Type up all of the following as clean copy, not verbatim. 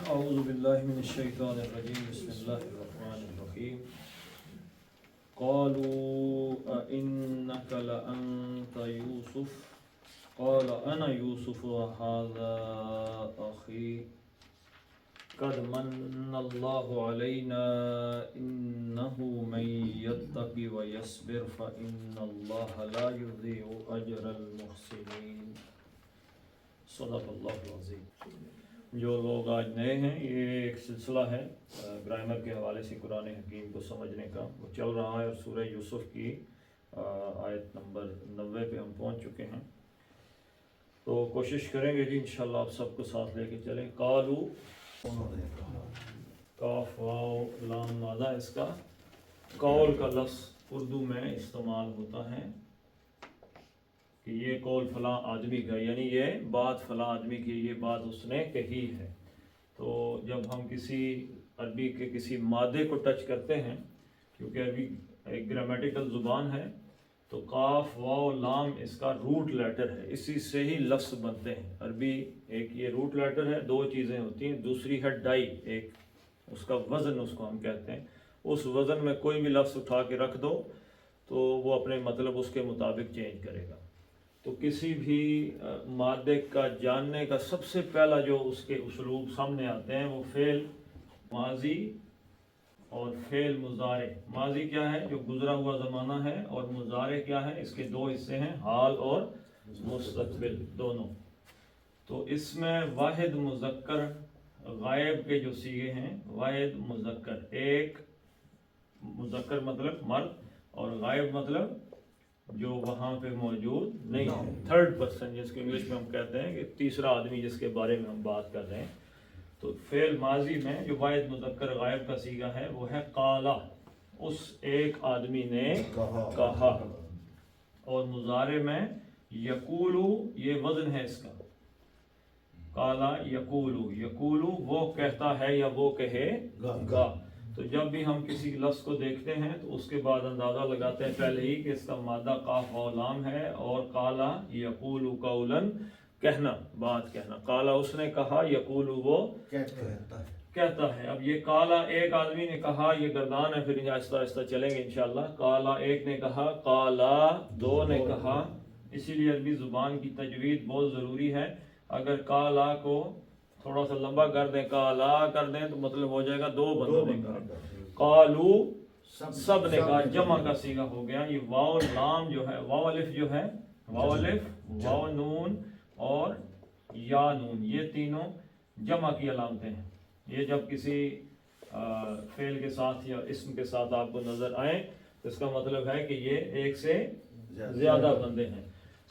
أعوذ بالله من الشيطان الرجيم بسم الله الرحمن الرحيم قالوا أئنك لأنت يوسف قال أنا يوسف وهذا أخي قد من الله علينا إنه من يتق ويصبر فإن الله لا يضيع أجر المحسنين صدق اللہ العظیم۔ جو لوگ آج نئے ہیں، یہ ایک سلسلہ ہے گرامر کے حوالے سے قرآن حکیم کو سمجھنے کا، وہ چل رہا ہے اور سورہ یوسف کی آیت نمبر 90 پہ ہم پہنچ چکے ہیں، تو کوشش کریں گے جی انشاءاللہ آپ سب کو ساتھ لے کے چلیں۔ قالو، کاف واو لام مادہ، اس کا قول کا لفظ اردو میں استعمال ہوتا ہے کہ یہ قول فلاں آدمی کا، یعنی یہ بات فلاں آدمی کی، یہ بات اس نے کہی ہے۔ تو جب ہم کسی عربی کے کسی مادے کو ٹچ کرتے ہیں، کیونکہ عربی ایک گرامیٹیکل زبان ہے، تو قاف واو لام اس کا روٹ لیٹر ہے، اسی سے ہی لفظ بنتے ہیں۔ عربی ایک یہ روٹ لیٹر ہے، دو چیزیں ہوتی ہیں، دوسری ہے ڈائی، ایک اس کا وزن اس کو ہم کہتے ہیں، اس وزن میں کوئی بھی لفظ اٹھا کے رکھ دو تو وہ اپنے مطلب اس کے مطابق چینج کرے گا۔ تو کسی بھی مادے کا جاننے کا سب سے پہلا جو اس کے اسلوب سامنے آتے ہیں وہ فعل ماضی اور فعل مضارع۔ ماضی کیا ہے؟ جو گزرا ہوا زمانہ ہے، اور مضارع کیا ہے؟ اس کے دو حصے ہیں، حال اور مستقبل دونوں۔ تو اس میں واحد مذکر غائب کے جو صیغے ہیں، واحد مذکر، ایک مذکر مطلب مرد اور غائب مطلب جو وہاں پہ موجود نہیں ہے، تھرڈ پرسن جس کو انگلش میں ہم کہتے ہیں کہ تیسرا آدمی جس کے بارے میں ہم بات کر رہے ہیں۔ تو فعل ماضی میں جو واحد مذکر غائب کا صیغہ ہے وہ ہے قالا، اس ایک آدمی نے کہا، اور مضارع میں یقولو، یہ وزن ہے اس کا، قالا یقولو، یقولو وہ کہتا ہے یا وہ کہے گا۔ تو جب بھی ہم کسی لفظ کو دیکھتے ہیں تو اس کے بعد اندازہ لگاتے ہیں پہلے ہی کہ اس کا مادہ قاف و لام ہے، اور قالا یقول قولا، کہنا، بات کہنا۔ قالا اس نے کہا، یقول وہ کہتا ہے۔ اب یہ قالا ایک آدمی نے کہا، یہ گردان ہے، پھر آہستہ آہستہ چلیں گے انشاءاللہ۔ قالا ایک نے کہا، قالا دو نے کہا، اسی لیے عربی زبان کی تجوید بہت ضروری ہے۔ اگر قالا کو تھوڑا سا لمبا کر دیں، قالا کر دیں تو مطلب ہو جائے گا دو بندوں نے کہا۔ قالو سب نے کہا، جمع کا صیغہ ہو گیا۔ یہ واو لام جو ہے، واو الف جو ہے، واو الف، واو نون اور یا نون، یہ تینوں جمع کی علامتیں ہیں۔ یہ جب کسی فعل کے ساتھ یا اسم کے ساتھ آپ کو نظر آئیں تو اس کا مطلب ہے کہ یہ ایک سے زیادہ بندے ہیں۔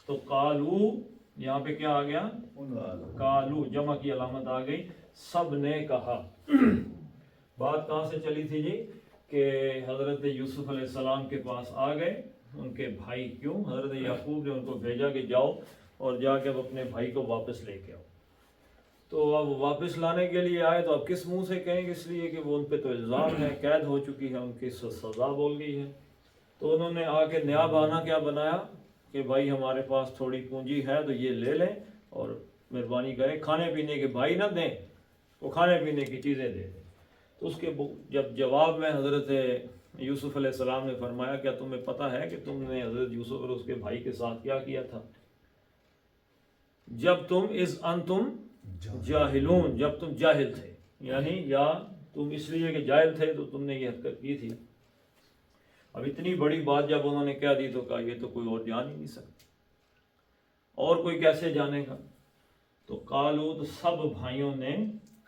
تو قالو یہاں پہ کیا آ گیا؟ قالو جمع کی علامت آ گئی، سب نے کہا۔ بات کہاں سے چلی تھی جی؟ کہ حضرت یوسف علیہ السلام کے پاس آ گئے ان کے بھائی، کیوں؟ حضرت یعقوب نے ان کو بھیجا کہ جاؤ اور جا کے اب اپنے بھائی کو واپس لے کے آؤ۔ تو اب واپس لانے کے لیے آئے تو اب کس منہ سے کہیں گے؟ اس لیے کہ وہ ان پہ تو الزام ہے، قید ہو چکی ہے، ان کی سزا بول گئی ہے۔ تو انہوں نے آ کے نیا بہانہ کیا بنایا کہ بھائی ہمارے پاس تھوڑی پونجی ہے تو یہ لے لیں اور مہربانی کریں، کھانے پینے کے بھائی نہ دیں، وہ کھانے پینے کی چیزیں دے دیں۔ تو اس کے جب جواب میں حضرت یوسف علیہ السلام نے فرمایا، کیا تمہیں پتہ ہے کہ تم نے حضرت یوسف اور اس کے بھائی کے ساتھ کیا کیا تھا؟ جب تم انتم جاہلون، جب تم جاہل تھے، یعنی یا تم اس لیے کہ جاہل تھے تو تم نے یہ حرکت کی تھی۔ اب اتنی بڑی بات جب انہوں نے کہہ دی تو کہا یہ تو کوئی اور جان ہی نہیں سکتا، اور کوئی کیسے جانے گا؟ تو قالو، تو سب بھائیوں نے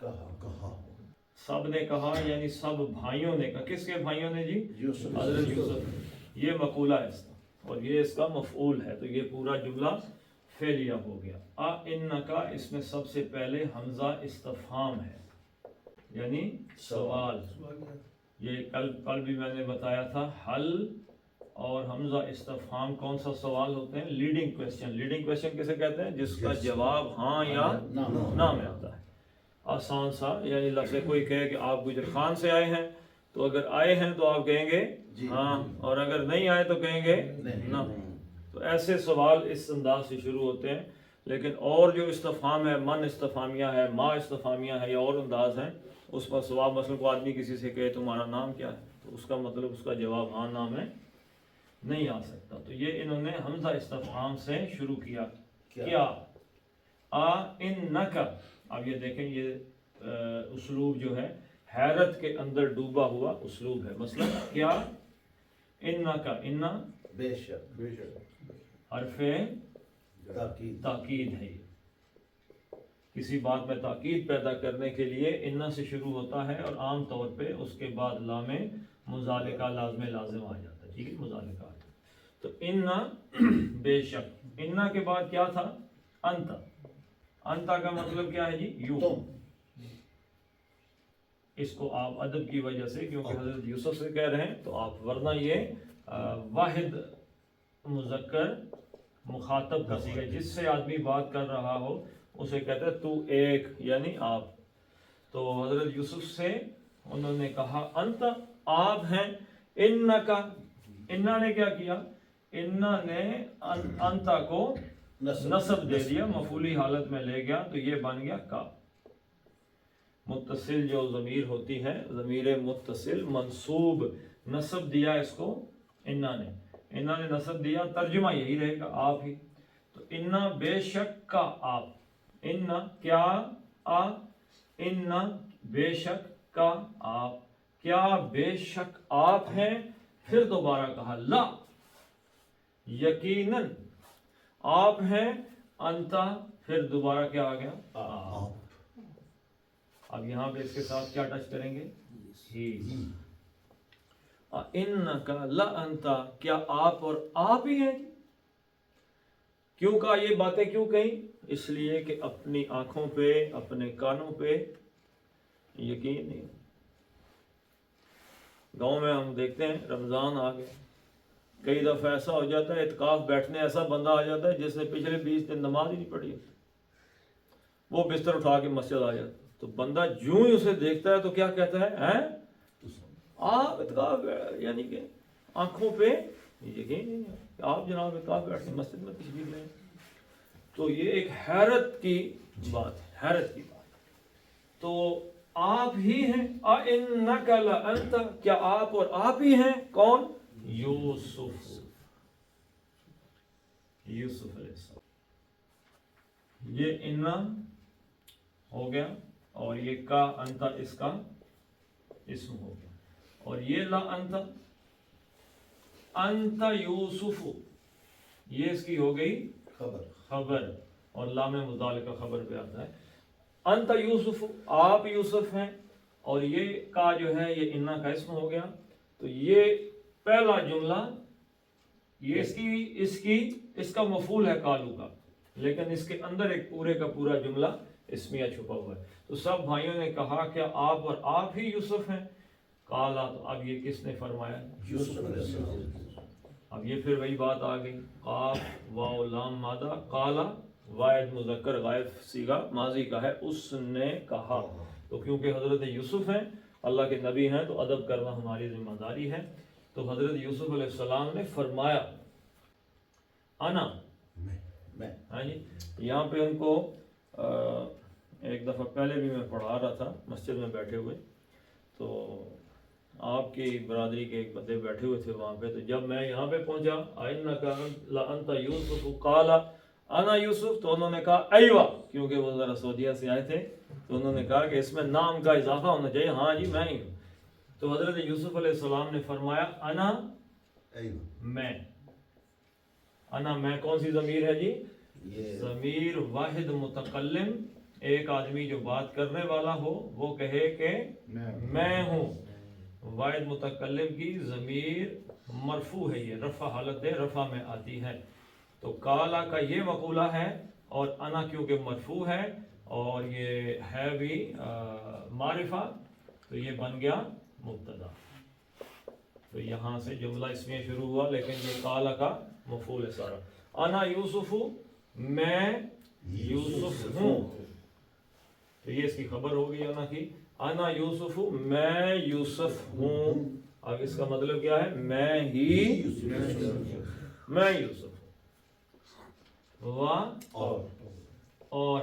کہا، سب نے کہا یعنی سب بھائیوں نے کہا۔ کس کے بھائیوں نے جی؟ حضرت یوسف۔ یہ مقولہ ہے اس کا، اور یہ اس کا مفعول ہے، تو یہ پورا جملہ فعلیہ ہو گیا۔ انکا، اس میں سب سے پہلے حمزہ استفہام ہے، یعنی سوال۔ یہ کل بھی میں نے بتایا تھا، حل اور حمزہ استفہام کون سا سوال ہوتے ہیں؟ Leading question. لیڈنگ کویسچن کسے کہتے ہیں؟ جس کا جواب ہاں یا نہ میں آتا ہے، آسان سا۔ یعنی لفظ کوئی کہے کہ آپ گجر خان سے آئے ہیں، تو اگر آئے ہیں تو آپ کہیں گے ہاں، اور اگر نہیں آئے تو کہیں گے نہ۔ تو ایسے سوال اس انداز سے شروع ہوتے ہیں۔ لیکن اور جو استفہام ہے، من استفہامیہ ہے، ما استفہامیہ ہے یا اور انداز ہیں، اس پر سواب مثلا کو آدمی کسی سے کہے تمہارا نام کیا ہے، تو اس کا مطلب اس کا جواب ہاں نام ہے نہیں آ سکتا. تو یہ انہوں نے حمزہ استفہام سے شروع کیا. کیا انکا. اب یہ دیکھیں یہ اسلوب جو ہے حیرت کے اندر ڈوبا ہوا اسلوب ہے. مثلا کیا انکا، انا بے شک حرف تاکید تاکید ہے. یہ کسی بات میں تاکید پیدا کرنے کے لیے انا سے شروع ہوتا ہے، اور عام طور پہ اس کے بعد لام مزالکہ لازم آ جاتا ہے. ٹھیک ہے، مزالکہ آ جاتا ہے. تو انا بے شک، انا کے بعد کیا تھا؟ انت. انتا کا مطلب کیا ہے جی؟ یو. اس کو آپ ادب کی وجہ سے، کیونکہ حضرت یوسف سے کہہ رہے ہیں تو آپ، ورنہ یہ واحد مذکر مخاطب کا صیغہ، جس سے آدمی بات کر رہا ہو اسے کہتا ہے تو ایک، یعنی آپ. تو حضرت یوسف سے انہوں نے کہا انت، آپ ہیں. انکا، انا نے کیا کیا؟ انا نے انتا کو نصب دے دیا، مفعولی حالت میں لے گیا، تو یہ بن گیا کا. متصل جو ضمیر ہوتی ہے، ضمیر متصل منصوب، نصب دیا اس کو انا نے. انا نے نصب دیا، ترجمہ یہی رہے گا آپ ہی. تو انا بے شک کا آپ. انا کیا آ، انا بے شک کا آپ. کیا بے شک آپ ہیں. پھر دوبارہ کہا لا، یقیناً آپ ہیں. انتا، پھر دوبارہ کیا آ گیا؟ آپ. اب یہاں پہ اس کے ساتھ کیا ٹچ کریں گے؟ ہی. انکا لا انتا، کیا آپ اور آپ ہی ہیں. کیوں کہا یہ باتیں، کیوں کہیں؟ اس لیے کہ اپنی آنکھوں پہ، اپنے کانوں پہ یقین نہیں. گاؤں میں ہم دیکھتے ہیں رمضان آ گیا، کئی دفعہ ایسا ہو جاتا ہے اعتکاف بیٹھنے ایسا بندہ آ جاتا ہے جس نے پچھلے 20 دن نماز ہی نہیں پڑھی ہوتی، وہ بستر اٹھا کے مسجد آ جاتا. تو بندہ جوں ہی اسے دیکھتا ہے تو کیا کہتا ہے؟ آپ اعتکاف، یعنی کہ آنکھوں پہ یقین نہیں ہے کہ آپ جناب اعتکاف بیٹھنے مسجد میں تشریف لیں. تو یہ ایک حیرت کی بات ہے، حیرت کی بات. تو آپ ہی ہیں. اِنَّكَ لَأَنْتَ، کیا آپ اور آپ ہی ہیں. کون؟ یوسف. یوسف علیہ السلام. یہ انا ہو گیا، اور یہ کا انتا اس کا اسم ہو گیا. اور یہ لا انتا، انتا یوسف، یہ اس کی ہو گئی خبر، اور لام متعلقہ خبر پہ آتا ہے. انت یوسف، آپ یوسف ہیں. اور یہ کا جو ہے یہ انا کا اسم ہو گیا. تو یہ پہلا جملہ، یہ اس کا مفعول ہے کالو کا، لیکن اس کے اندر ایک پورے کا پورا جملہ اسمیہ چھپا ہوا ہے. تو سب بھائیوں نے کہا کہ آپ اور آپ ہی یوسف ہیں. کالا، تو اب یہ کس نے فرمایا؟ یوسف علیہ السلام. اب یہ پھر وہی بات آ گئی، قاف واو لام مادہ، کالا واحد مذکر غائب صیغہ ماضی کا ہے، اس نے کہا. تو کیونکہ حضرت یوسف ہیں، اللہ کے نبی ہیں، تو ادب کرنا ہماری ذمہ داری ہے. تو حضرت یوسف علیہ السلام نے فرمایا انا، میں. ہاں جی. یہاں پہ ان کو ایک دفعہ پہلے بھی میں پڑھا رہا تھا مسجد میں بیٹھے ہوئے، تو آپ کی برادری کے ایک بندے بیٹھے ہوئے تھے وہاں پہ. تو جب میں یہاں پہ پہنچا اِنَّكَ لَأَنْتَ یوسف قال انا یوسف، تو انہوں نے کہا ایوہ، کیونکہ وہ ذرا سعودیہ سے آئے تھے، تو انہوں نے کہا کہ اس میں نام کا اضافہ ہونا چاہیے. ہاں جی میں ہی ہوں. تو حضرت یوسف علیہ السلام نے فرمایا انا، میں. انا میں کون سی ضمیر ہے جی؟ ضمیر واحد متکلم، ایک آدمی جو بات کرنے والا ہو وہ کہے کہ میں ہوں. واحد متکلم کی ضمیر مرفوع ہے، یہ رفع حالت رفع میں آتی ہے. تو کالا کا یہ مقولہ ہے، اور انا کیونکہ مرفوع ہے اور یہ ہے بھی معرفہ، تو یہ بن گیا مبتدا. تو یہاں سے جملہ اس میں شروع ہوا، لیکن یہ کالا کا مفعول ہے سارا. انا یوسف، میں یوسف ہوں. تو یہ اس کی خبر ہوگی انا کی. انا یوسف، میں یوسف ہوں. اب اس کا مطلب کیا ہے؟ میں ہی میں یوسف ہوں. اور اور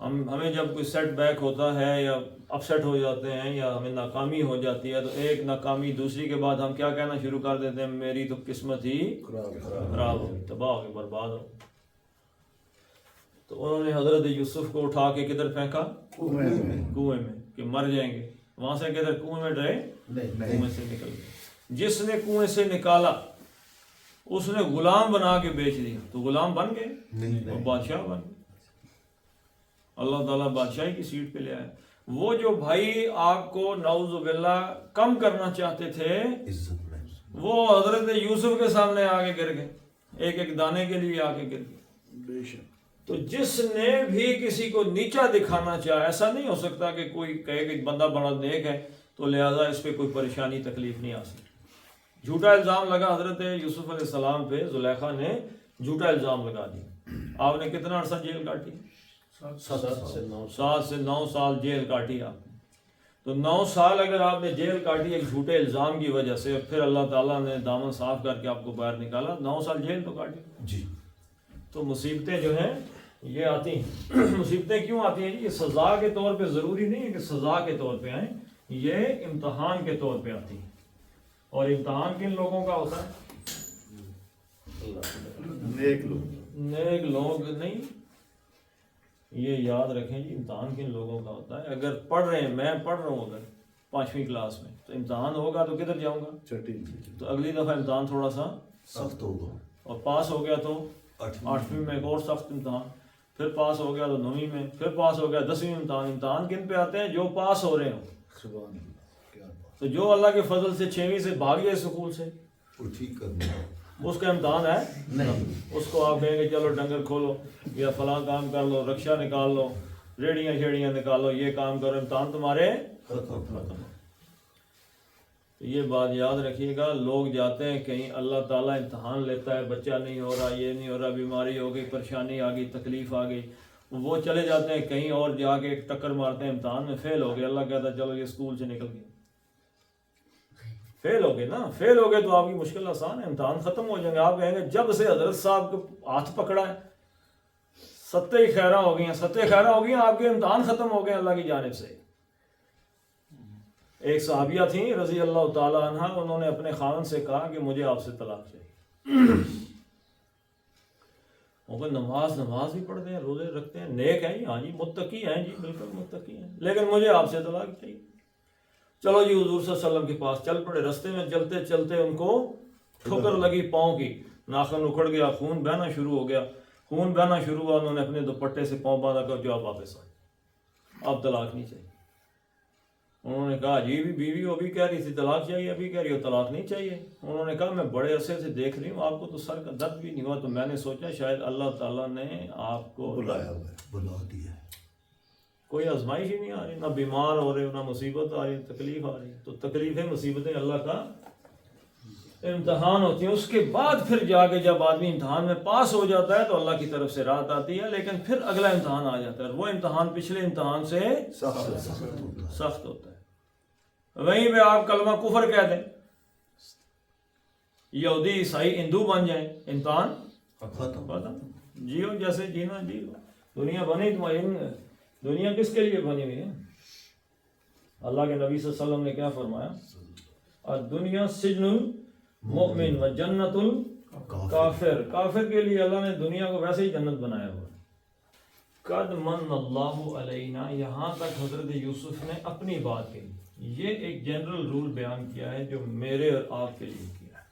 ہمیں جب کوئی سیٹ بیک ہوتا ہے یا اپسیٹ ہو جاتے ہیں یا ہمیں ناکامی ہو جاتی ہے تو ایک ناکامی دوسری کے بعد ہم کیا کہنا شروع کر دیتے ہیں، میری تو قسمت ہی خراب ہو گئی، تباہ ہو گئی، برباد ہو گئی۔ تو انہوں نے حضرت یوسف کو اٹھا کے کدھر پھینکا؟ کنویں میں، کہ مر جائیں گے۔ وہاں سے کدھر کنویں میں ڈرے؟ کنویں سے نکل گئے۔ جس نے کنویں سے نکالا اس نے غلام بنا کے بیچ دیا، تو غلام بن گئے، وہ بادشاہ بن گئے۔ اللہ تعالیٰ بادشاہی کی سیٹ پہ لے آئے۔ وہ جو بھائی آپ کو نعوذ باللہ کم کرنا چاہتے تھے وہ حضرت یوسف کے سامنے آگے گر گئے، ایک ایک دانے کے لیے آگے گر گئے۔ تو جس نے بھی کسی کو نیچا دکھانا چاہا، ایسا نہیں ہو سکتا کہ کوئی کہے کہ بندہ بڑا نیک ہے تو لہذا اس پہ کوئی پریشانی تکلیف نہیں آ سکتی۔ جھوٹا الزام لگا حضرت یوسف علیہ السلام پہ، زلیخا نے جھوٹا الزام لگا دیا۔ آپ نے کتنا عرصہ جیل کاٹی؟ 7 سے 9 سال جیل کاٹی آپ نے۔ تو 9 سال اگر آپ نے جیل کاٹی ایک جھوٹے الزام کی وجہ سے، پھر اللہ تعالیٰ نے دامن صاف کر کے آپ کو باہر نکالا، 9 سال جیل تو کاٹی جی۔ تو مصیبتیں جو ہیں یہ آتی ہیں۔ مصیبتیں کیوں آتی ہیں؟ یہ سزا کے طور پہ ضروری نہیں ہے کہ سزا کے طور پہ آئیں، یہ امتحان کے طور پہ آتی ہیں۔ اور امتحان کن لوگوں کا ہوتا ہے؟ نیک لوگ نہیں، یہ یاد رکھیں جی، امتحان کن لوگوں کا ہوتا ہے۔ اگر پڑھ رہے ہیں، میں پڑھ رہا ہوں اگر 5ویں کلاس میں، تو امتحان ہوگا تو کدھر جاؤں گا؟ تو اگلی دفعہ امتحان تھوڑا سا سخت ہوگا، اور پاس ہو گیا تو 8ویں میں ایک اور سخت امتحان، پھر پاس ہو گیا تو 9ویں میں، پھر پاس ہو گیا 10ویں امتحان۔ امتحان کن پہ آتے ہیں؟ جو پاس ہو رہے ہوں۔ تو جو اللہ کے فضل سے 6ویں سے بھاگ گئے اسکول سے، وہ ٹھیک کرنا اس کا امتحان ہے نہیں۔ اس کو آپ کہیں گے چلو ڈنگر کھولو یا فلاں کام کر لو، رکشہ نکال لو، ریڑیاں شیڑیاں نکالو، یہ کام کرو، امتحان تمہارے ختم۔ یہ بات یاد رکھیے گا، لوگ جاتے ہیں کہیں، اللہ تعالیٰ امتحان لیتا ہے، بچہ نہیں ہو رہا، یہ نہیں ہو رہا، بیماری ہو گئی، پریشانی آ گئی، تکلیف آ گئی، وہ چلے جاتے ہیں کہیں اور جا کے ایک ٹکر مارتے ہیں، امتحان میں فیل ہو گئے، اللہ کہتا ہے چلو یہ اسکول سے نکل گئے۔ فیل ہو گئے نا، فیل ہو گئے تو آپ کی مشکل آسان ہے، امتحان ختم ہو جائیں گے۔ آپ کہیں گے جب سے حضرت صاحب کو ہاتھ پکڑا ہے ستیں خیرہ ہو گئی ہیں، ستیں خیرہ ہو گئی ہیں، آپ کے امتحان ختم ہو گئے اللہ کی جانب سے۔ ایک صحابیہ تھیں رضی اللہ تعالی عنہ، انہوں نے اپنے خاوند سے کہا کہ مجھے آپ سے طلاق چاہیے۔ وہ نماز بھی پڑھتے ہیں، روزے رکھتے ہیں، نیک ہیں، ہاں جی متقی ہیں، جی بالکل متقی ہیں، لیکن مجھے آپ سے طلاق چاہیے۔ چلو جی حضور صلی اللہ علیہ وسلم کے پاس چل پڑے۔ رستے میں چلتے چلتے ان کو ٹھوکر لگی پاؤں کی، ناخن اکھڑ گیا، خون بہنا شروع ہو گیا۔ خون بہنا شروع ہوا، انہوں نے اپنے دوپٹے سے پاؤں باندھا کر جو آپ واپس آئے، اب طلاق نہیں چاہیے۔ انہوں نے کہا جی بیوی وہ بھی کہہ رہی تھی طلاق چاہیے، ابھی کہہ رہی ہو طلاق نہیں چاہیے۔ انہوں نے کہا میں بڑے عرصے سے دیکھ رہی ہوں آپ کو تو سر کا درد بھی نہیں ہوا، تو میں نے سوچا شاید اللہ تعالیٰ نے آپ کو بلایا ہوا ہے، بلا دیا ہے۔ کوئی آزمائش ہی نہیں آ رہی، نہ بیمار ہو رہے، نہ مصیبت آ رہی، تکلیف آ رہی۔ تو تکلیفیں مصیبتیں اللہ کا امتحان ہوتی ہیں۔ اس کے بعد پھر جا کے جب آدمی امتحان میں پاس ہو جاتا ہے تو اللہ کی طرف سے راحت آتی ہے، لیکن پھر اگلا امتحان آ جاتا ہے، وہ امتحان پچھلے امتحان سے سخت ہوتا ہے۔ وہیں پہ آپ کلمہ کفر کہہ دیں، یہودی عیسائی ہندو بن جائیں، امتحان ختم۔ جیو جیسے جینا جیو، دنیا بنی تمہاری، دنیا کس کے لیے بنی ہوئی ہے؟ اللہ کے نبی صلی اللہ علیہ وسلم نے کیا فرمایا؟ الدنیا سجن المؤمن و جنت الکافر، کافر کے لیے اللہ نے دنیا کو ویسے ہی جنت بنایا ہوا ہے۔ قد من اللہ علینا، یہاں تک حضرت یوسف نے اپنی بات کہی، یہ ایک جنرل رول بیان کیا ہے جو میرے اور آپ کے لیے کیا ہے۔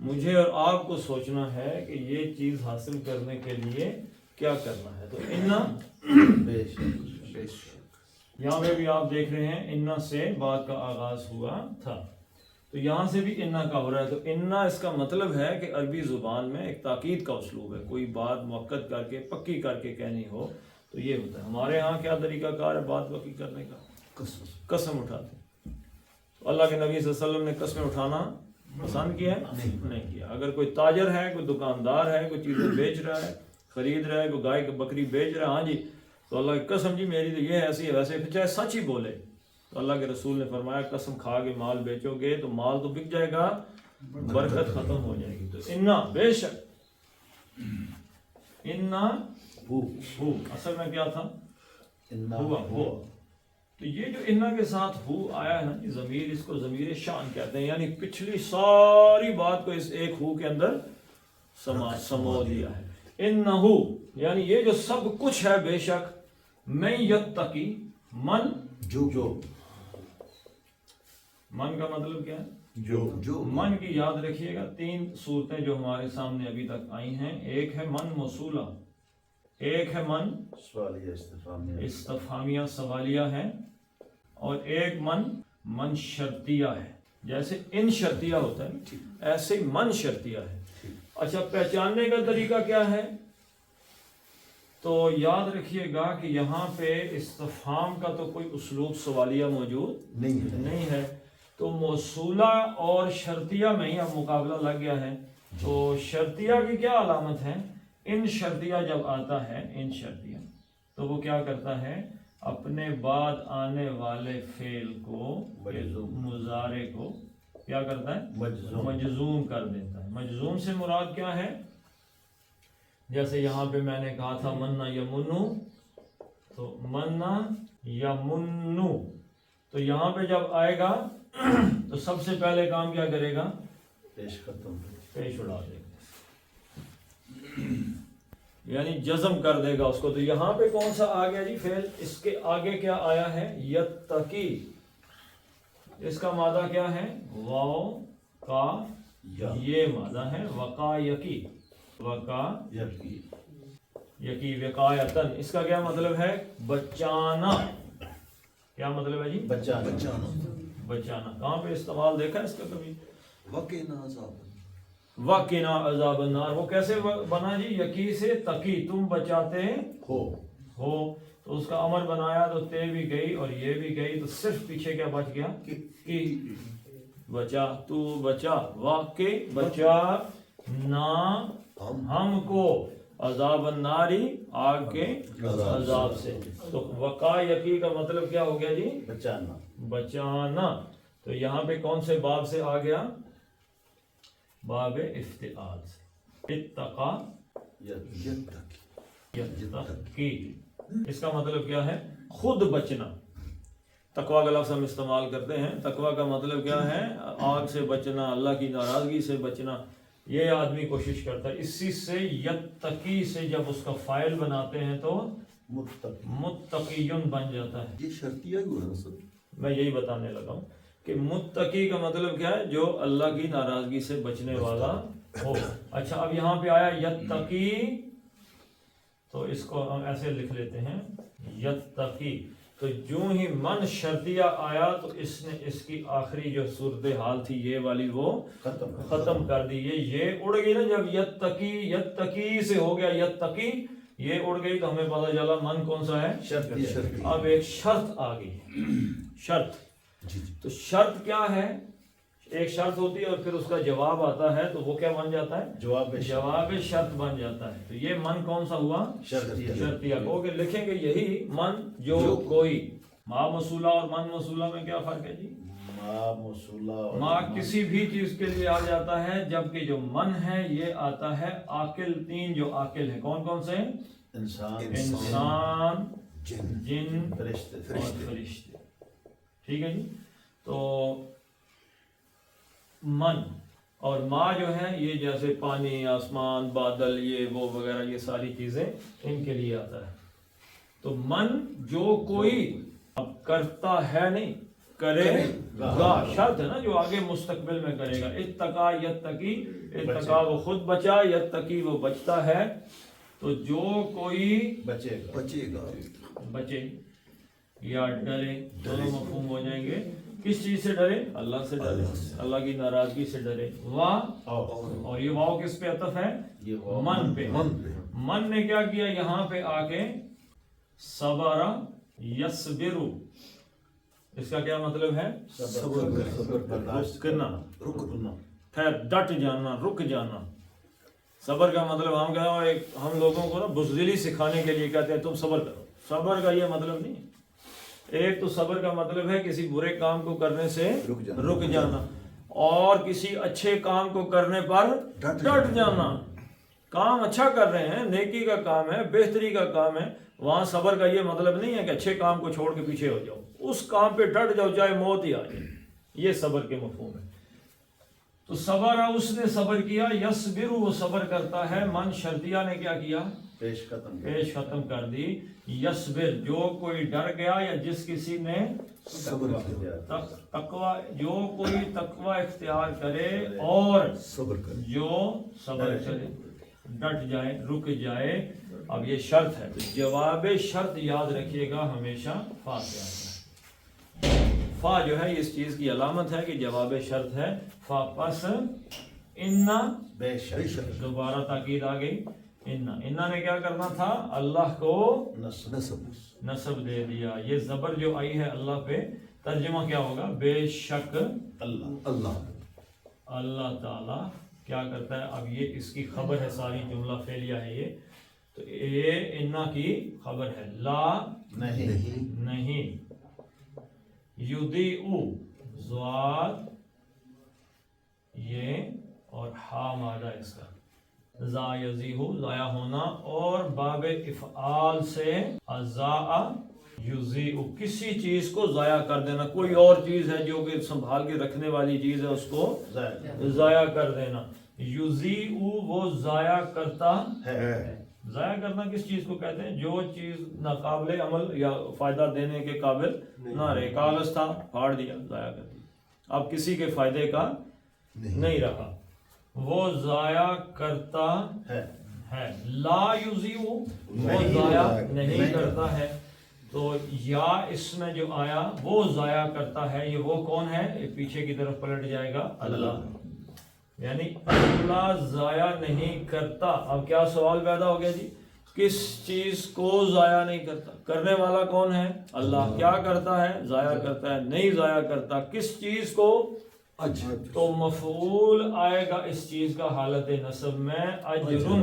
مجھے اور آپ کو سوچنا ہے کہ یہ چیز حاصل کرنے کے لیے کیا کرنا ہے۔ تو یہاں پہ بھی آپ دیکھ رہے ہیں انا سے بات کا آغاز ہوا تھا، تو یہاں سے بھی انا کا ہو رہا ہے۔ تو انا اس کا مطلب ہے کہ عربی زبان میں ایک تاکید کا اسلوب ہے، کوئی بات مؤکد کر کے پکی کر کے کہنی ہو تو یہ ہوتا ہے۔ ہمارے ہاں کیا طریقہ کار ہے بات پکی کرنے کا؟ قسم اٹھاتے ہیں۔ اللہ کے نبی صلی اللہ علیہ وسلم نے قسمیں اٹھانا پسند کیا ہے؟ نہیں کیا۔ اگر کوئی تاجر ہے، کوئی دکاندار ہے، کوئی چیزیں بیچ رہا ہے، خرید رہا ہے، کوئی گائے بکری بیچ رہا ہے، ہاں جی تو اللہ کی قسم جی میری تو یہ ایسی ہے ویسے، چاہے سچ ہی بولے تو اللہ کے رسول نے فرمایا قسم کھا کے مال بیچو گے تو مال تو بک جائے گا، برکت ختم ہو جائے گی۔ تو انا بے شک، انا ہو اصل میں کیا تھا انا ہوا ہوا. تو یہ جو انا کے ساتھ ہو آیا ہے نا یہ ضمیر اس کو ضمیر شان کہتے ہیں یعنی پچھلی ساری بات کو اس ایک ہو کے اندر سمو دیا ہے. انہو یعنی یہ جو سب کچھ ہے بے شک میں یتقی من جو من کا مطلب کیا ہے جو من کی یاد رکھیے گا 3 صورتیں جو ہمارے سامنے ابھی تک آئی ہیں. ایک ہے من موصولہ ایک ہے من سوالیہ استفہامیہ استفہامیہ سوالیہ ہے اور ایک من شرطیہ ہے. جیسے ان شرطیہ ہوتا ہے ایسے من شرطیہ ہے. اچھا پہچاننے کا طریقہ کیا ہے تو یاد رکھیے گا کہ یہاں پہ استفہام کا تو کوئی اسلوب سوالیہ موجود نہیں ہے تو موصولہ اور شرطیہ میں ہی اب مقابلہ لگ گیا ہے. تو شرطیہ کی کیا علامت ہے ان شرطیہ جب آتا ہے ان شرطیہ تو وہ کیا کرتا ہے اپنے بعد آنے والے فعل کو مضارع کو کیا کرتا ہے مجزوم کر دیتا ہے. مجزوم سے مراد کیا ہے جیسے یہاں پہ میں نے کہا تھا مننا یا منو تو مننا یا منو تو یہاں پہ جب آئے گا تو سب سے پہلے کام کیا کرے گا پیش ختم پیش اڑا دے گا یعنی جزم کر دے گا اس کو. تو یہاں پہ کون سا آ گیا جی فعل اس کے آگے کیا آیا ہے یتقی. اس کا مادہ کیا ہے واو کاف یہ مادہ ہے وقا یقی وقا یقی وقایتن. اس کا کیا مطلب ہے بچانا. کیا مطلب ہے جی بچانا. کہاں پہ استعمال دیکھا اس کا کبھی وقنا عذاب النار. وہ کیسے بنا جی یقی سے تقی تم بچاتے ہو تو اس کا امر بنایا تو تے بھی گئی اور یہ بھی گئی تو صرف پیچھے کیا بچ گیا کہ بچا تو بچا واقع بچا نا ہم کو عذاب الناری آگ کے عذاب سے. تو وقا یقی کا مطلب کیا ہو گیا جی بچانا. تو یہاں پہ کون سے باب سے آ گیا باب افتعال سے. اتقا یتقی اس کا مطلب کیا ہے خود بچنا. تقوی کا لفظ ہم استعمال کرتے ہیں. تقوی کا مطلب کیا ہے آگ سے بچنا اللہ کی ناراضگی سے بچنا. یہ آدمی کوشش کرتا ہے. اسی سے یتقی سے جب اس کا فاعل بناتے ہیں تو متقیون بن جاتا ہے. یہ شرطیہ ہی ہوا نا سر. میں یہی بتانے لگا ہوں کہ متقی کا مطلب کیا ہے جو اللہ کی ناراضگی سے بچنے والا ہو. اچھا اب یہاں پہ آیا یتقی تو اس کو ہم ایسے لکھ لیتے ہیں یتقی. تو جو ہی من شرطیہ آیا تو اس نے اس کی آخری جو صورتحال تھی یہ والی وہ ختم کر دی. یہ اڑ گئی نا جب یتقی سے ہو گیا یتقی یہ اڑ گئی تو ہمیں پتہ چلا من کون سا ہے شرطیہ. اب ایک شرط آ گئی شرط. تو شرط کیا ہے ایک شرط ہوتی ہے اور پھر اس کا جواب آتا ہے تو وہ کیا بن جاتا ہے جواب شرط بن جاتا ہے. تو یہ من کون سا ہوا شرطیہ کو کہ لکھیں گے یہی من جو کوئی. ما موصولہ اور من موصولہ میں کیا فرق ہے جی ما کسی بھی چیز کے لیے آ جاتا ہے جبکہ جو من ہے یہ آتا ہے عاقل. 3 جو عاقل ہیں کون سے انسان جن فرشتے اور فرشتے. ٹھیک ہے جی. تو من اور ما جو ہے یہ جیسے پانی آسمان بادل یہ وہ وغیرہ یہ ساری چیزیں ان کے لیے آتا ہے. تو من جو کوئی اب کرتا ہے نہیں کرے گا شرط ہے نا جو آگے مستقبل میں کرے گا. اتقا یتقی اتقا وہ خود بچا یتقی وہ بچتا ہے. تو جو کوئی بچے گا بچے یا ڈرے دونوں مفہوم ہو جائیں گے. کس چیز سے ڈرے اللہ سے ڈرے اللہ کی ناراضگی سے ڈرے. واہ اور یہ واو کس پہ عطف ہے من پہ. من نے کیا کیا یہاں پہ آ کے صبر یصبرو. اس کا کیا مطلب ہے رکنا ڈٹ جانا رک جانا. صبر کا مطلب ہم لوگوں کو نا بزدلی سکھانے کے لیے کہتے ہیں تم صبر کرو. صبر کا یہ مطلب نہیں. ایک تو صبر کا مطلب ہے کسی برے کام کو کرنے سے رک جانا اور کسی اچھے کام کو کرنے پر ڈٹ جانا. کام اچھا کر رہے ہیں، نیکی کا کام ہے، بہتری کا کام ہے، وہاں صبر کا یہ مطلب نہیں ہے کہ اچھے کام کو چھوڑ کے پیچھے ہو جاؤ، اس کام پہ ڈٹ جاؤ چاہے موت ہی آ جائے، یہ صبر کے مفہوم ہے۔ تو صبر، اس نے صبر کیا، یصبر وہ صبر کرتا ہے، من شرطیہ نے کیا کیا؟ پیش ختم کر پیش ختم کر دی، یصبر جو کوئی ڈر گیا یا جس کسی نے صبر کیا، تقوی، جو کوئی تقوی اختیار کرے اور صبر کر، جو صبر کرے، ڈٹ جائے، رک جائے۔ اب یہ شرط ہے، تو جواب شرط یاد رکھیے گا ہمیشہ، فا سے آتا ہے۔ فا جو ہے اس چیز کی علامت ہے کہ جواب شرط ہے، فا پس انا، بے شک دوبارہ تاکید آ گئی، انا نے کیا کرنا تھا؟ اللہ کو نصب نصب، نصب دے دیا۔ یہ زبر جو آئی ہے اللہ پہ، ترجمہ کیا ہوگا؟ بے شک اللہ اللہ، اللہ تعالی کیا کرتا ہے؟ اب یہ اس کی خبر ہے، ساری جملہ فعلیہ ہے یہ، تو یہ انا کی خبر ہے، لا نہیں نہیں، یضیء زواد یہ اور ہا مادہ اس کا، زا یزیح ضائع ہونا، اور باب افعال سے ازاء یضیء کسی چیز کو ضائع کر دینا، کوئی اور چیز ہے جو کہ سنبھال کے رکھنے والی چیز ہے اس کو ظاہر ضائع کر دینا۔ یضیء وہ ضائع کرتا، ہے ضائع کرنا کس چیز کو کہتے ہیں؟ جو چیز ناقابل عمل یا فائدہ دینے کے قابل نہ رہے، کاغذ تھا پھاڑ دیا، ضائع کر دیا، اب کسی کے فائدے کا نہیں رہا، وہ ضائع کرتا ہے ہے۔ لا یضیع وہ ضائع نہیں کرتا ہے، تو یا اس میں جو آیا وہ ضائع کرتا ہے، یہ وہ کون ہے؟ یہ پیچھے کی طرف پلٹ جائے گا، اللہ، یعنی اللہ ضائع نہیں کرتا۔ اب کیا سوال پیدا ہو گیا جی؟ کس چیز کو ضائع نہیں کرتا؟ کرنے والا کون ہے؟ اللہ۔ کیا کرتا ہے؟ ضائع کرتا ہے، نہیں ضائع کرتا کس چیز کو؟ تو مفعول آئے گا اس چیز کا حالت نصب میں، اجرن۔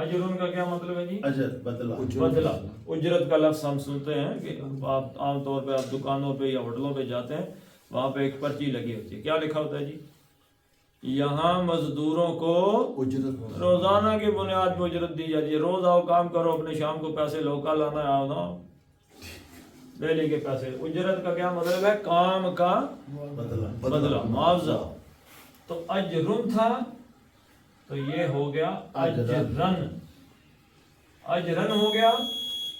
اجرن کا کیا مطلب ہے جی؟ اجر بدلہ بدلہ۔ اجرت کا لفظ ہم سنتے ہیں کہ آپ عام طور پہ آپ دکانوں پہ یا ہوٹلوں پہ جاتے ہیں، وہاں پہ ایک پرچی لگی ہوتی ہے، کیا لکھا ہوتا ہے جی؟ یہاں مزدوروں کو اجرت، روزانہ کی بنیاد پہ اجرت دی جاتی ہے، روز آؤ کام کرو، اپنے شام کو پیسے لو، کل آنا آؤ نا ڈیلی کے پیسے۔ اجرت کا کیا مطلب ہے؟ کام کا بدلہ بدلہ، معاوضہ۔ تو اجرن تھا تو یہ ہو گیا اجرن، اجرن ہو گیا۔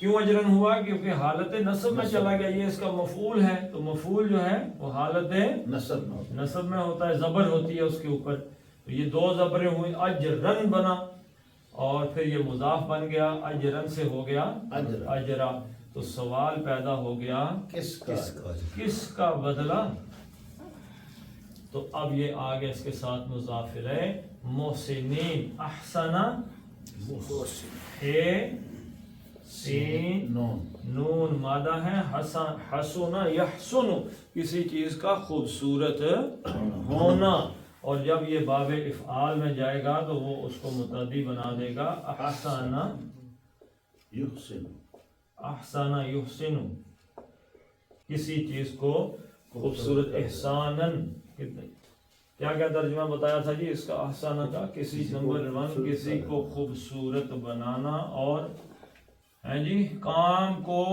کیوں اجرن ہوا؟ کیونکہ حالت نصب میں چلا گیا، یہ اس کا مفعول ہے، تو مفعول جو ہے وہ حالت نصب میں ہوتا ہے، زبر ہوتی ہے اس کے اوپر، تو یہ دو زبریں ہوئی، اجرن بنا، اور پھر یہ مضاف بن گیا، اجرن سے ہو گیا اجرا۔ تو سوال پیدا ہو گیا کس کا بدلہ؟ تو اب یہ آگے اس کے ساتھ مضاف الیہ، محسنین، احسنا ہے، سین نون مادہ ہے، حسن یحسن کسی چیز کا خوبصورت ہونا، اور جب یہ باب افعال میں جائے گا تو وہ اس کو متعدی بنا دے گا، احسن یحسن، احسن یحسن کسی چیز کو خوبصورت، احسانن کیا کیا ترجمہ بتایا تھا جی اس کا؟ احسانہ کا کسی نمبر 1 کسی کو خوبصورت بنانا، اور ہے جی کام کو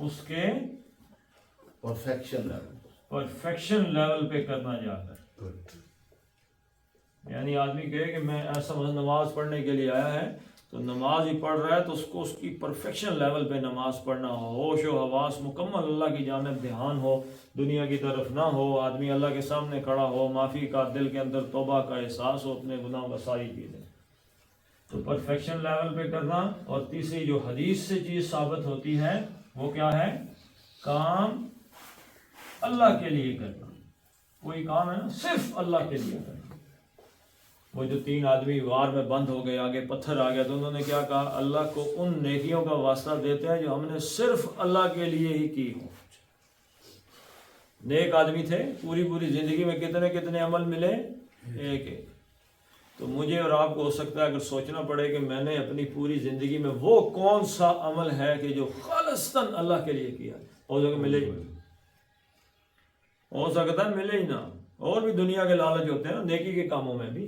اس کے پرفیکشن لیول پہ کرنا جا کر، یعنی آدمی کہے کہ میں ایسا نماز پڑھنے کے لیے آیا ہے، تو نماز ہی پڑھ رہا ہے تو اس کو اس کی پرفیکشن لیول پہ نماز پڑھنا ہو، ہوش و حواس مکمل اللہ کی جانب دھیان ہو، دنیا کی طرف نہ ہو، آدمی اللہ کے سامنے کھڑا ہو، معافی کا دل کے اندر توبہ کا احساس ہو، اپنے گناہوں کا، ساری چیزیں تو پرفیکشن لیول پہ کرنا۔ اور تیسری جو حدیث سے چیز ثابت ہوتی ہے وہ کیا ہے؟ کام اللہ کے لیے کرنا، کوئی کام ہے نا صرف اللہ کے لیے کرنا۔ وہ جو 3 آدمی غار میں بند ہو گئے، آگے پتھر آ گیا، تو انہوں نے کیا کہا؟ اللہ کو ان نیکیوں کا واسطہ دیتے ہیں جو ہم نے صرف اللہ کے لیے ہی کی ہو۔ نیک آدمی تھے، پوری زندگی میں کتنے عمل ملے؟ ایک۔ تو مجھے اور آپ کو ہو سکتا ہے اگر سوچنا پڑے کہ میں نے اپنی پوری زندگی میں وہ کون سا عمل ہے کہ جو خالصتاً اللہ کے لیے کیا، ہو سکتا ملے ہی، ہو سکتا ہے ملے ہی نہ، اور بھی دنیا کے لالچ ہوتے ہیں نا نیکی کے کاموں میں بھی.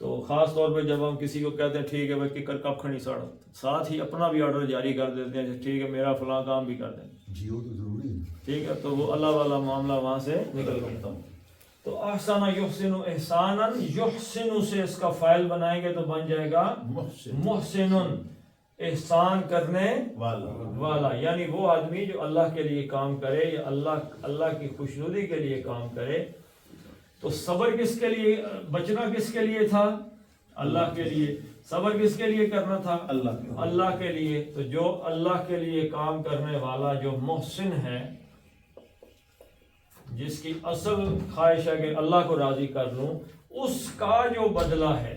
تو خاص طور پہ جب ہم کسی کو کہتے ہیں ٹھیک ہے بھائی ککر کب کھڑی سڑ, ساتھ ہی اپنا بھی آرڈر جاری کر دیتے ہیں ٹھیک ہے میرا فلاں کام بھی کر دیں. جی وہ تو ضروری ہے. ٹھیک ہے تو وہ اللہ والا معاملہ وہاں سے نکل گیا. تو احسن یحسن احسانا, یحسن سے اس کا فاعل بنائیں گے تو بن جائے گا محسن محسن, احسان کرنے والا. والا. یعنی وہ آدمی جو اللہ کے لیے کام کرے یا اللہ کی خوشنودی کے لیے کام کرے. تو صبر کس کے لیے, بچنا کس کے لیے تھا؟ اللہ کے لیے. صبر کس کے لیے کرنا تھا؟ اللہ کے لیے. تو جو اللہ کے لیے کام کرنے والا جو محسن ہے, جس کی اصل خواہش ہے کہ اللہ کو راضی کر لوں, اس کا جو بدلہ ہے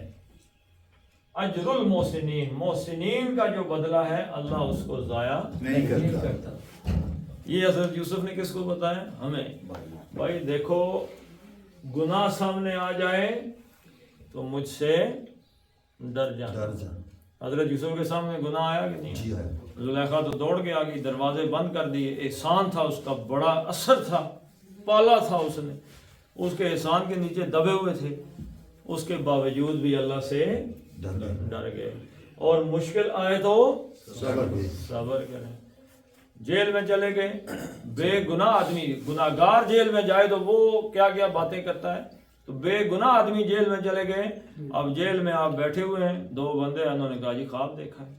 اجر المحسنین, محسنین کا جو بدلہ ہے اللہ اس کو ضائع نہیں کرتا. یہ حضرت یوسف نے کس کو بتایا؟ ہمیں. بھائی دیکھو گناہ سامنے آ جائے تو مجھ سے ڈر جانا. حضرت یوسف کے سامنے گناہ آیا کہ نہیں؟ جی ہے. زلیخا تو دوڑ کے آ گئی, دروازے بند کر دیے. احسان تھا اس کا, بڑا اثر تھا, پالا تھا اس نے, اس کے احسان کے نیچے دبے ہوئے تھے. اس کے باوجود بھی اللہ سے ڈر گئے. اور مشکل آئے تو صبر کریں. جیل میں چلے گئے, بے گناہ آدمی, گناہ گار جیل میں جائے تو وہ کیا کیا باتیں کرتا ہے. تو بے گناہ آدمی جیل میں چلے گئے. اب جیل میں آپ بیٹھے ہوئے ہیں, دو بندے, انہوں نے کہا جی خواب دیکھا ہے,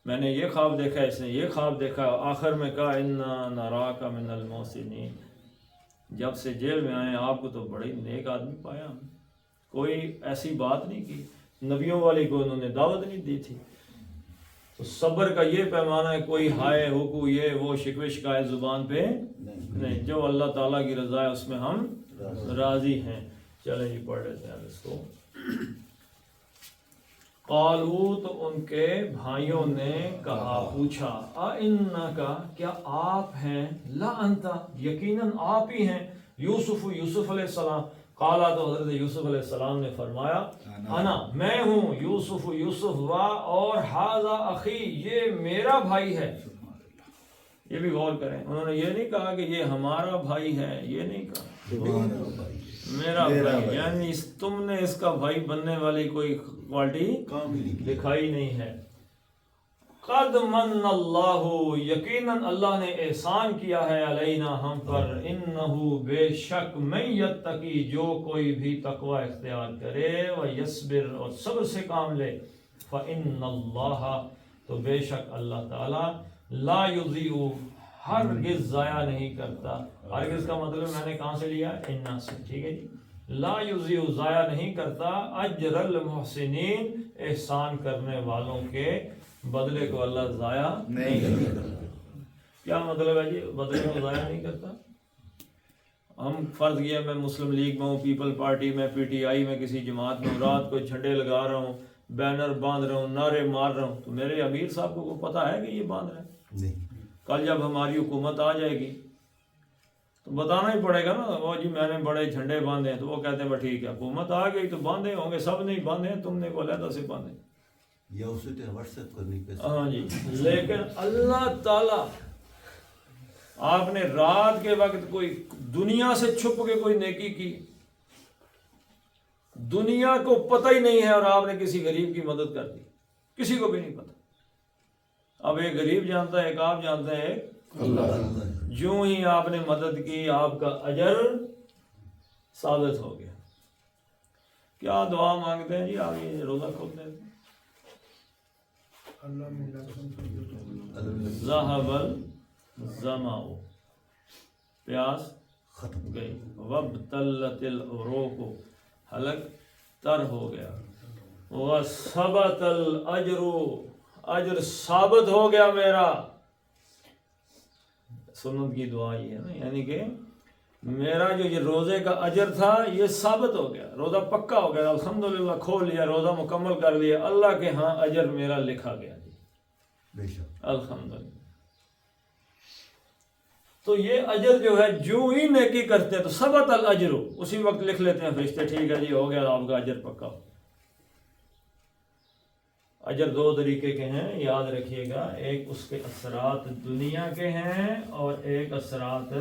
میں نے یہ خواب دیکھا ہے, اس نے یہ خواب دیکھا. آخر میں کہا انا نراک من المحسنین, جب سے جیل میں آئے آپ کو تو بڑے نیک آدمی پایا ہم, کوئی ایسی بات نہیں کی, نبیوں والی کو انہوں نے دعوت نہیں دی تھی. تو صبر کا یہ پیمانہ ہے, کوئی ہائے ہوکو یہ وہ شکوے شکایت زبان پہ نہیں. جو اللہ تعالیٰ کی رضا ہے اس میں ہم راضی ہیں. چلیں جی پڑھ لیتے ہیں اس کو. قالو, تو ان کے بھائیوں نے کہا, پوچھا, اِنَّکَ, کیا آپ ہیں, لا انت, یقیناً آپ ہی ہیں, یوسف, یوسف علیہ السلام. قالا, تو حضرت یوسف علیہ السلام نے فرمایا, انا, میں ہوں, یوسف, یوسف, وا, اور ھذا اخی, یہ میرا بھائی ہے. یہ بھی غور کریں, انہوں نے یہ نہیں کہا کہ یہ ہمارا بھائی ہے, یہ نہیں کہا, میرا بھائی. یعنی تم نے اس کا بھائی بننے والی کوئی کوالٹی دکھائی نہیں ہے. قد من اللہ, یقیناً اللہ نے احسان کیا ہے, علینا, ہم پر, انہو, بے شک, من یتقی, جو کوئی بھی تقوی اختیار کرے, ویصبر, اور صبر سے کام لے, فإن اللہ, تو بے شک اللہ تعالی, لا یضیع, ہرگز ضائع نہیں کرتا. ہرگز کا مطلب میں نے کہاں سے لیا؟ انا سے. ٹھیک ہے جی. لا یضیع, ضائع نہیں کرتا, اجر المحسنین, احسان کرنے والوں کے بدلے کو اللہ ضائع نہیں کرتا. کیا مطلب ہے جی بدلے کو ضائع نہیں کرتا؟ ہم فرض کیا میں مسلم لیگ میں ہوں, پیپل پارٹی میں, پی ٹی آئی میں, کسی جماعت میں, رات کو جھنڈے لگا رہا ہوں, بینر باندھ رہا ہوں, نعرے مار رہا ہوں, تو میرے امیر صاحب کو پتہ ہے کہ یہ باندھ رہے ہیں؟ نہیں. کل جب ہماری حکومت آ جائے گی تو بتانا ہی پڑے گا نا, وہ جی میں نے بڑے جھنڈے باندھے ہیں, تو وہ کہتے ہیں بس ٹھیک ہے حکومت آ گئی تو باندھے ہوں گے, سب نہیں باندھے ہیں, تم نے کو علیحدہ سے باندھے. یا اسے واٹس ایپ کرنی پہ. ہاں جی. لیکن اللہ تعالیٰ, آپ نے رات کے وقت کوئی دنیا سے چھپ کے کوئی نیکی کی, دنیا کو پتہ ہی نہیں ہے, اور آپ نے کسی غریب کی مدد کر دی, کسی کو بھی نہیں پتہ. اب ایک غریب جانتا ہے, ایک آپ جانتے ہیں, اللہ. جو ہی آپ نے مدد کی آپ کا اجر ثابت ہو گیا. کیا دعا مانگتے ہیں جی آپ یہ روزہ کھولتے ہیں؟ ذهب الظمأ, پیاس ختم گئی, وابتلت العروق, حلق تر ہو گیا, وثبت الاجر, اجر ثابت ہو گیا میرا. سنت کی دعا یہ ہے نا, یعنی کہ میرا جو یہ روزے کا اجر تھا یہ ثابت ہو گیا, روزہ پکا ہو گیا, الحمدللہ کھول لیا, روزہ مکمل کر لیا, اللہ کے ہاں اجر میرا لکھا گیا جی, بے شک. الحمدللہ. تو یہ اجر جو ہے جو ہی نیکی کرتے ہیں تو ثبت الاجر, اسی وقت لکھ لیتے ہیں فرشتے, ٹھیک ہے جی ہو گیا آپ کا اجر پکا. اجر دو طریقے کے ہیں, یاد رکھیے گا, ایک اس کے اثرات دنیا کے ہیں اور ایک اثرات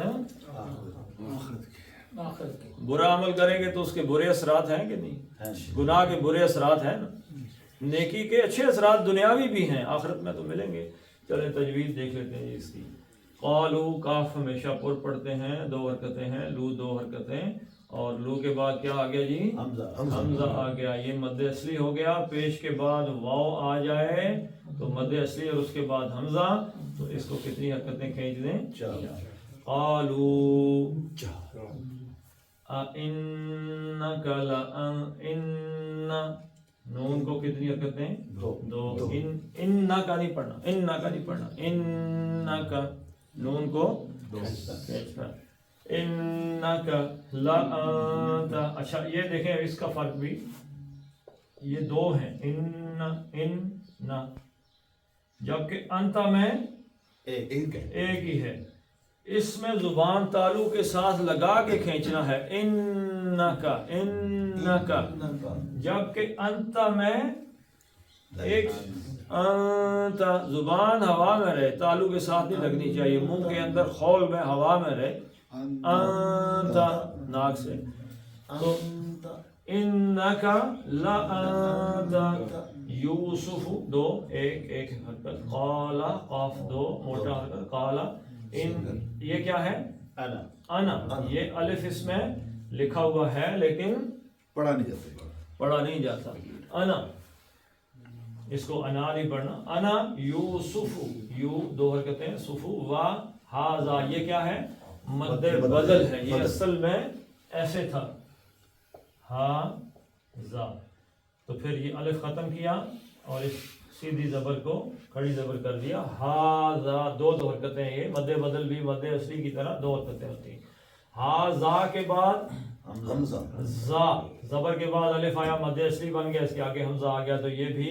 برا عمل کریں گے تو اس کے برے اثرات ہیں کہ نہیں؟ ہے گناہ کے برے اثرات ہیں نا، نیکی کے اچھے اثرات دنیاوی بھی ہیں، آخرت میں تو ملیں گے۔ چلیں تجوید دیکھ لیتے ہیں اس کی۔ قالو، کاف ہمیشہ پر پڑھتے ہیں، 2 حرکتیں ہیں، لو 2 حرکتیں، اور لو کے بعد کیا آ گیا جی؟ حمزہ حمزہ آ گیا، یہ مد اصلی ہو گیا۔ پیش کے بعد واو آ جائے تو مد اصلی اور اس کے بعد حمزہ، تو اس کو کتنی حرکتیں کھینچ دیں؟ 4 قالو اِنَّكَ لَأَنْ، نون کو کتنی حرکتیں؟ 2۔ اِنَّا کا نہیں پڑھنا، اِنَّا کا نہیں پڑھنا، اِنَّا نون کو کھینچنا، اِنَّكَ لَأَنْتَ۔ اچھا یہ دیکھیں اس کا فرق بھی، یہ 2 ہیں، اِنَّا، جبکہ انتا میں ایک ہے، ایک ہی ہے۔ اس میں زبان تالو کے ساتھ لگا کے کھینچنا ہے، انکا انکا، جبکہ انتا میں ایک انتا، زبان ہوا میں رہے، تالو کے ساتھ نہیں لگنی چاہیے، منہ کے اندر خول میں ہوا میں رہے، انتا ناک سے، تو انکا لانتا یوسف 2، ایک حرکت، قالا قاف 2 موٹا حرکت، قالا ان، یہ کیا ہے؟ انا، یہ الف اس میں لکھا ہوا ہے لیکن پڑھا نہیں جاتا، پڑھا نہیں جاتا، انا، اس کو انا نہیں پڑھنا، انا یوسف، یو 2 حرکتیں، سفو و ہاذا، یہ کیا ہے؟ مد بدل ہے، یہ اصل میں ایسے تھا، ہاذا، تو پھر یہ الف ختم کیا اور اس سیدھی زبر کو کھڑی زبر کر دیا، ہاذا، 2 حرکتیں، یہ مد بدل بھی مد اصلی کی طرح 2 حرکتیں ہوتی ہیں۔ ہاذا کے بعد حمزہ، زا، زبر کے بعد الف آیا، مد اصلی بن گیا، اس کے آگے حمزہ آ گیا، تو یہ بھی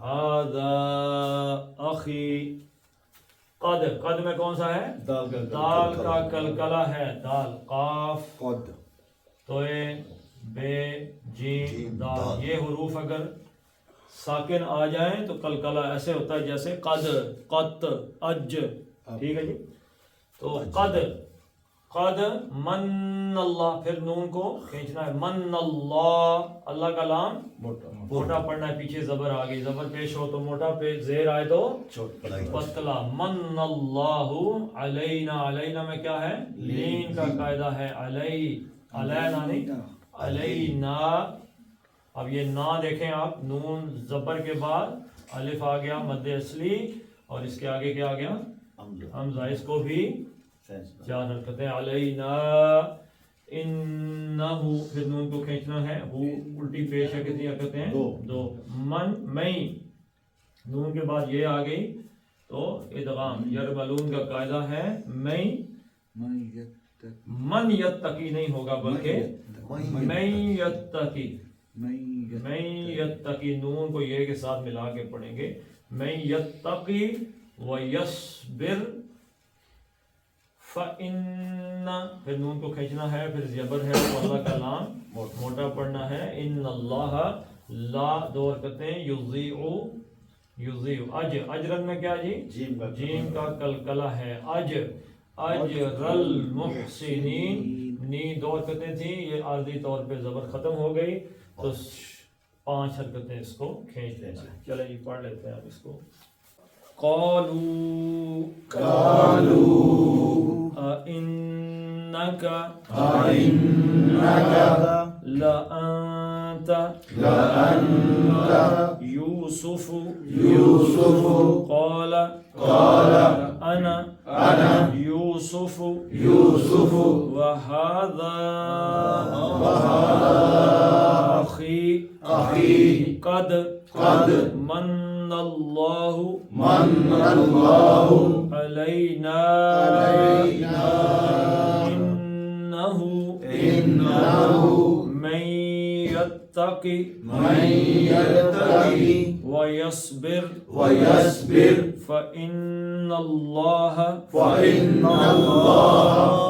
ہاذا اخی، قد، قد میں کون سا ہے؟ دال کا کلکلہ ہے، دال، قاف، قد، توئے، بے، جیم، دال، یہ حروف اگر ساکن آ جائیں تو کلکلہ ایسے ہوتا ہے جیسے قد، قط، اج، ٹھیک ہے جی، تو قد، قد من اللہ، پھر نون کو کھینچنا ہے، من اللہ، اللہ کا لام موٹا پڑھنا ہے، پیچھے زبر آ گئی، زبر پیش ہو تو موٹا، پہ زیر آئے تو پتلا، من اللہ علینا، علینا میں کیا ہے؟ لین کا قاعدہ ہے، علی، علینا نہیں، علینا۔ اب یہ نا دیکھیں آپ، نون زبر کے بعد الف آ گیا مد اصلی اور اس کے آگے کیا آ گیا؟ حمزہ، اس کو بھی 4 حرکتیں، علینا انہو، پھر نون کو کھینچنا ہے، ہو الٹی پیش ہے، کتنی حرکتیں؟ 2۔ من، میں، نون کے بعد یہ آ گئی تو ادغام، یرملون کا قاعدہ ہے، میں، من یتقی نہیں ہوگا بلکہ میں یتقی، میں یتقی، نون کو یہ کے ساتھ ملا کے پڑھیں گے، میں یتقی و یصبر، فإن، پھر نون کو کھینچنا ہے، پھر زبر ہے تو اللہ کا لام موٹا پڑھنا ہے، ان اللہ، لا 2 حرکتیں، یضیع، یضیع، اج، اجرن میں کیا جی؟ جیم کا کلکلہ ہے، اج، اجر المحسنین، نی 2 حرکتیں تھیں، یہ عارضی طور پہ زبر ختم ہو گئی تو 5 حرکتیں اس کو کھینچ لینا ہے۔ چلیں جی پڑھ لیتے ہیں اب اس کو۔ قالوا أئنك لأنت يوسف قال أنا يوسف وهذا أخي قد من الله علينا إنه من يتقي ويصبر فإن الله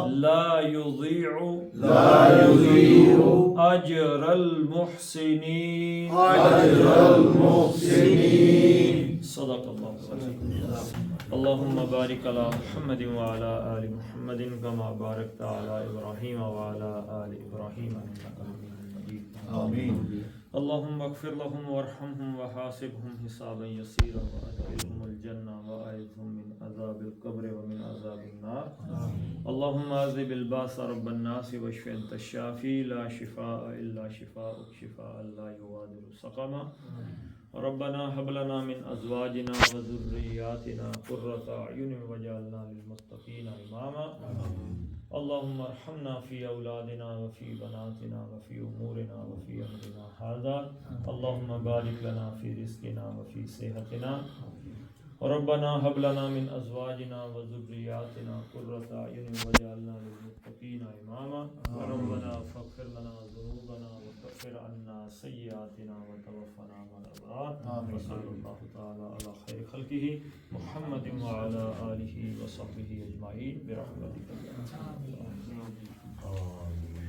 لا يضيع أجر المحسنين صدق اللہ العظیم. اللهم بارك على محمد وعلى آل محمد كما باركت على إبراهيم وعلى آل إبراهيم إنك حميد مجيد. آمين. اللهم اغفر لهم وارحمهم وحاسبهم حسابا يسيرا وأدخلهم الجنة وأعذهم من عذاب القبر ومن عذاب النار. اللهم عذب الباس رب الناس واشف أنت الشافي لا شفاء إلا شفاءك شفاء لا يغادر سقما. ربنا هب لنا من أزواجنا وذرياتنا قرة أعين واجعلنا للمتقين إماما. اللهم ارحمنا في أولادنا وفي بناتنا وفي أمورنا وفي أمرنا هذا. اللهم بارك لنا في رزقنا وفي صحتنا. ربنا هب لنا من أزواجنا وذرياتنا قرة أعين واجعلنا للمتقين إماما. ربنا فاغفر لنا ذنوبنا وكفر عنا سيئاتنا وتوفنا مع الأبرار. وصلى الله تعالى على خير خلقه محمد وعلى آله وصحبه أجمعين برحمتك. آمين.